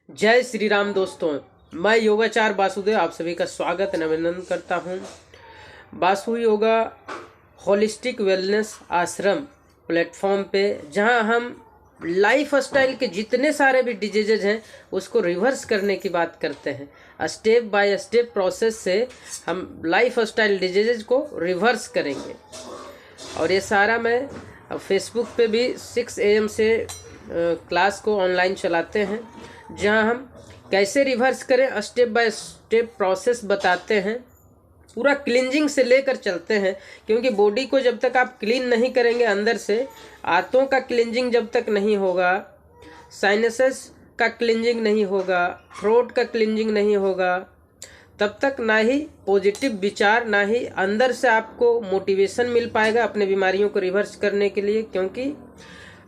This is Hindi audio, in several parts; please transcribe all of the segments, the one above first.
जय श्री राम दोस्तों, मैं योगाचार्य वासुदेव आप सभी का स्वागत एवं अभिनंदन करता हूं। वासु योगा होलिस्टिक वेलनेस आश्रम प्लेटफॉर्म पे, जहां हम लाइफ स्टाइल के जितने सारे भी डिजीजेज हैं उसको रिवर्स करने की बात करते हैं। स्टेप बाय स्टेप प्रोसेस से हम लाइफ स्टाइल डिजीजेज को रिवर्स करेंगे। और ये सारा मैं फेसबुक पे भी 6 AM से क्लास को ऑनलाइन चलाते हैं, जहां हम कैसे रिवर्स करें स्टेप बाय स्टेप प्रोसेस बताते हैं। पूरा क्लींजिंग से लेकर चलते हैं, क्योंकि बॉडी को जब तक आप क्लीन नहीं करेंगे अंदर से, आंतों का क्लींजिंग जब तक नहीं होगा, साइनसेस का क्लींजिंग नहीं होगा, थ्रोट का क्लींजिंग नहीं होगा, तब तक ना ही पॉजिटिव विचार, ना ही अंदर से आपको मोटिवेशन मिल पाएगा अपने बीमारियों को रिवर्स करने के लिए। क्योंकि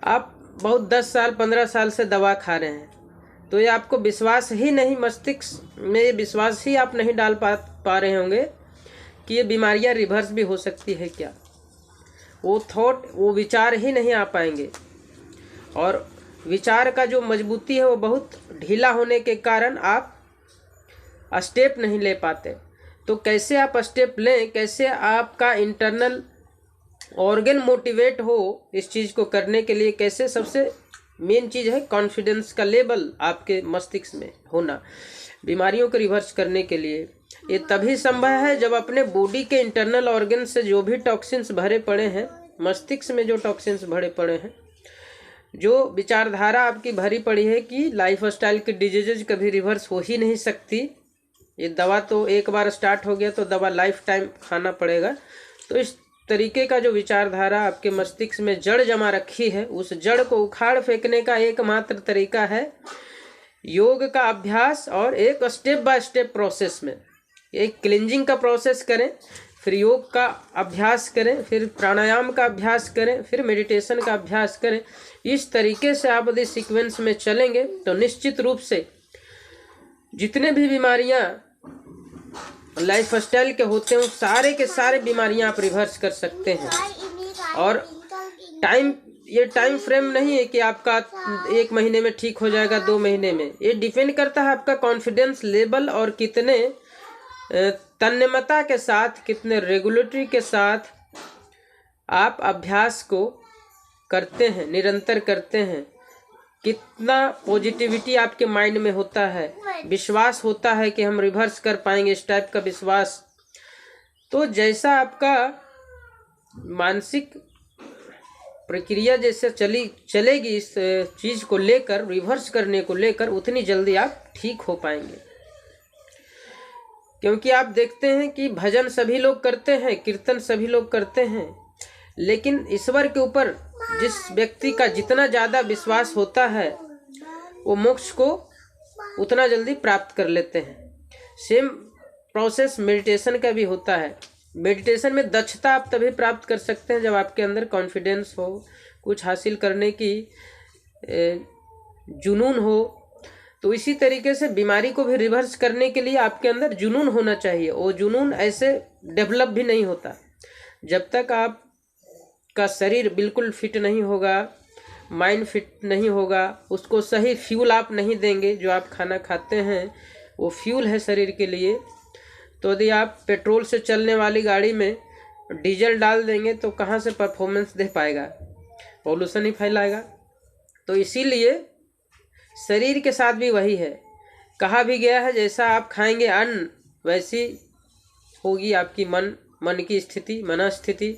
आप बहुत 10 साल 15 साल से दवा खा रहे हैं, तो ये आपको विश्वास ही नहीं, मस्तिष्क में विश्वास ही आप नहीं डाल पा रहे होंगे कि ये बीमारियां रिवर्स भी हो सकती है क्या। वो थॉट, वो विचार ही नहीं आ पाएंगे। और विचार का जो मजबूती है वो बहुत ढीला होने के कारण आप स्टेप नहीं ले पाते। तो कैसे आप स्टेप लें, कैसे आपका इंटरनल ऑर्गन मोटिवेट हो इस चीज़ को करने के लिए, कैसे, सबसे मेन चीज़ है कॉन्फिडेंस का लेवल आपके मस्तिष्क में होना बीमारियों को रिवर्स करने के लिए। ये तभी संभव है जब अपने बॉडी के इंटरनल ऑर्गन से जो भी टॉक्सिन्स भरे पड़े हैं, मस्तिष्क में जो टॉक्सिन्स भरे पड़े हैं, जो विचारधारा आपकी भरी पड़ी है कि लाइफ स्टाइल की डिजीजेज कभी रिवर्स हो ही नहीं सकती, ये दवा तो एक बार स्टार्ट हो गया तो दवा लाइफ टाइम खाना पड़ेगा। तो इस तरीके का जो विचारधारा आपके मस्तिष्क में जड़ जमा रखी है, उस जड़ को उखाड़ फेंकने का एकमात्र तरीका है योग का अभ्यास। और एक स्टेप बाय स्टेप प्रोसेस में एक क्लींजिंग का प्रोसेस करें, फिर योग का अभ्यास करें, फिर प्राणायाम का अभ्यास करें, फिर मेडिटेशन का अभ्यास करें। इस तरीके से आप यदि सीक्वेंस में चलेंगे तो निश्चित रूप से जितने भी बीमारियां लाइफ स्टाइल के होते हैं, सारे के सारे बीमारियां आप रिवर्स कर सकते हैं। और ये टाइम फ्रेम नहीं है कि आपका 1 महीने में ठीक हो जाएगा, 2 महीने में। ये डिपेंड करता है आपका कॉन्फिडेंस लेवल और कितने तन्मयता के साथ, कितने रेगुलेटरी के साथ आप अभ्यास को करते हैं, निरंतर करते हैं, कितना पॉजिटिविटी आपके माइंड में होता है, विश्वास होता है कि हम रिवर्स कर पाएंगे, इस टाइप का विश्वास। तो जैसा आपका मानसिक प्रक्रिया जैसे चलेगी इस चीज़ को लेकर, रिवर्स करने को लेकर, उतनी जल्दी आप ठीक हो पाएंगे। क्योंकि आप देखते हैं कि भजन सभी लोग करते हैं, कीर्तन सभी लोग करते हैं, लेकिन ईश्वर के ऊपर जिस व्यक्ति का जितना ज़्यादा विश्वास होता है वो मोक्ष को उतना जल्दी प्राप्त कर लेते हैं। सेम प्रोसेस मेडिटेशन का भी होता है। मेडिटेशन में दक्षता आप तभी प्राप्त कर सकते हैं जब आपके अंदर कॉन्फिडेंस हो, कुछ हासिल करने की जुनून हो। तो इसी तरीके से बीमारी को भी रिवर्स करने के लिए आपके अंदर जुनून होना चाहिए। वो जुनून ऐसे डेवलप भी नहीं होता जब तक आप का शरीर बिल्कुल फिट नहीं होगा, माइंड फिट नहीं होगा, उसको सही फ्यूल आप नहीं देंगे। जो आप खाना खाते हैं वो फ्यूल है शरीर के लिए। तो यदि आप पेट्रोल से चलने वाली गाड़ी में डीजल डाल देंगे तो कहाँ से परफॉर्मेंस दे पाएगा, पॉल्यूशन ही फैलाएगा। तो इसीलिए शरीर के साथ भी वही है। कहा भी गया है जैसा आप खाएंगे अन्न वैसी होगी आपकी मन की स्थिति, मनस्थिति,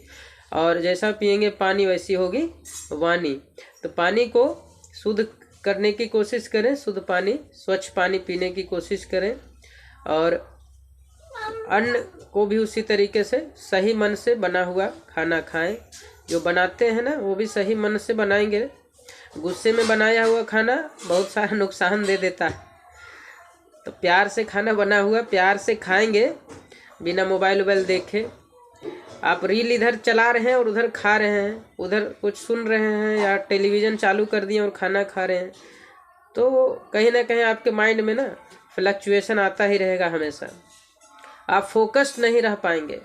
और जैसा पिएंगे पानी वैसी होगी वाणी। तो पानी को शुद्ध करने की कोशिश करें, शुद्ध पानी, स्वच्छ पानी पीने की कोशिश करें। और अन्न को भी उसी तरीके से सही मन से बना हुआ खाना खाएं। जो बनाते हैं ना वो भी सही मन से बनाएंगे। गुस्से में बनाया हुआ खाना बहुत सारा नुकसान दे देता है। तो प्यार से खाना बना हुआ प्यार से खाएंगे, बिना मोबाइल देखे। आप रील इधर चला रहे हैं और उधर खा रहे हैं, उधर कुछ सुन रहे हैं या टेलीविज़न चालू कर दिए और खाना खा रहे हैं, तो कहीं ना कहीं आपके माइंड में ना फ्लक्चुएशन आता ही रहेगा हमेशा। आप फोकस्ड नहीं रह पाएंगे।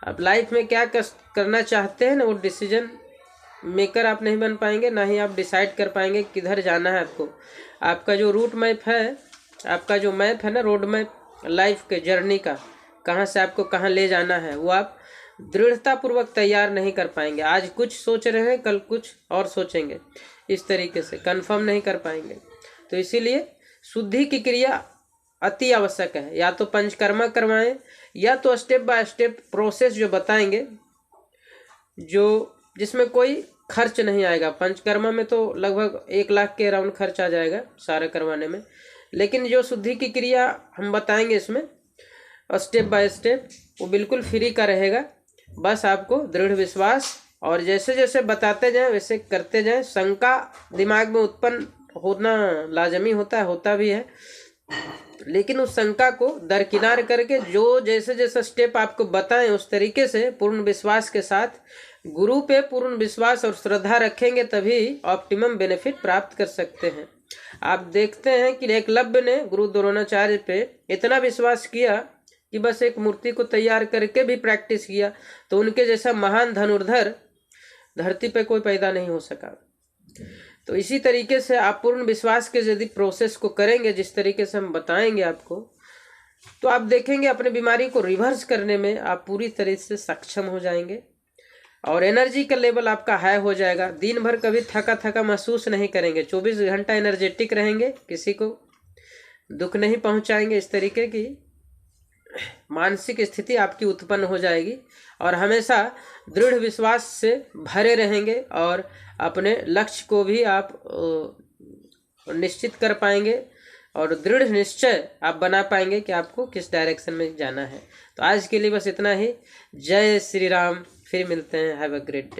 आप लाइफ में क्या करना चाहते हैं ना वो डिसीजन मेकर आप नहीं बन पाएंगे, ना ही आप डिसाइड कर पाएंगे किधर जाना है आपको। आपका जो रूट मैप है, आपका जो मैप है ना, रोड मैप लाइफ के जर्नी का, कहाँ से आपको कहाँ ले जाना है, वो आप दृढ़तापूर्वक तैयार नहीं कर पाएंगे। आज कुछ सोच रहे हैं, कल कुछ और सोचेंगे, इस तरीके से कंफर्म नहीं कर पाएंगे। तो इसीलिए शुद्धि की क्रिया अति आवश्यक है। या तो पंचकर्मा करवाएं, या तो स्टेप बाय स्टेप प्रोसेस जो बताएंगे, जो जिसमें कोई खर्च नहीं आएगा। पंचकर्मा में तो लगभग 1 लाख के अराउंड खर्च आ जाएगा सारा करवाने में, लेकिन जो शुद्धि की क्रिया हम बताएंगे इसमें स्टेप बाय स्टेप, वो बिल्कुल फ्री का रहेगा। बस आपको दृढ़ विश्वास और जैसे जैसे बताते जाएं वैसे करते जाएं। शंका दिमाग में उत्पन्न होना लाजमी होता है, होता भी है, लेकिन उस शंका को दरकिनार करके जो जैसे जैसे स्टेप आपको बताएं उस तरीके से पूर्ण विश्वास के साथ, गुरु पे पूर्ण विश्वास और श्रद्धा रखेंगे, तभी ऑप्टिमम बेनिफिट प्राप्त कर सकते हैं। आप देखते हैं कि एकलव्य ने गुरु द्रोणाचार्य पे इतना विश्वास किया कि बस एक मूर्ति को तैयार करके भी प्रैक्टिस किया, तो उनके जैसा महान धनुर्धर धरती पे कोई पैदा नहीं हो सका। तो इसी तरीके से आप पूर्ण विश्वास के यदि प्रोसेस को करेंगे, जिस तरीके से हम बताएंगे आपको, तो आप देखेंगे अपने बीमारी को रिवर्स करने में आप पूरी तरह से सक्षम हो जाएंगे और एनर्जी का लेवल आपका हाई हो जाएगा। दिन भर कभी थका थका महसूस नहीं करेंगे, 24 घंटा एनर्जेटिक रहेंगे, किसी को दुख नहीं पहुंचाएंगे। इस तरीके की मानसिक स्थिति आपकी उत्पन्न हो जाएगी और हमेशा दृढ़ विश्वास से भरे रहेंगे और अपने लक्ष्य को भी आप निश्चित कर पाएंगे और दृढ़ निश्चय आप बना पाएंगे कि आपको किस डायरेक्शन में जाना है। तो आज के लिए बस इतना ही। जय श्री राम। फिर मिलते हैं। Have a great day.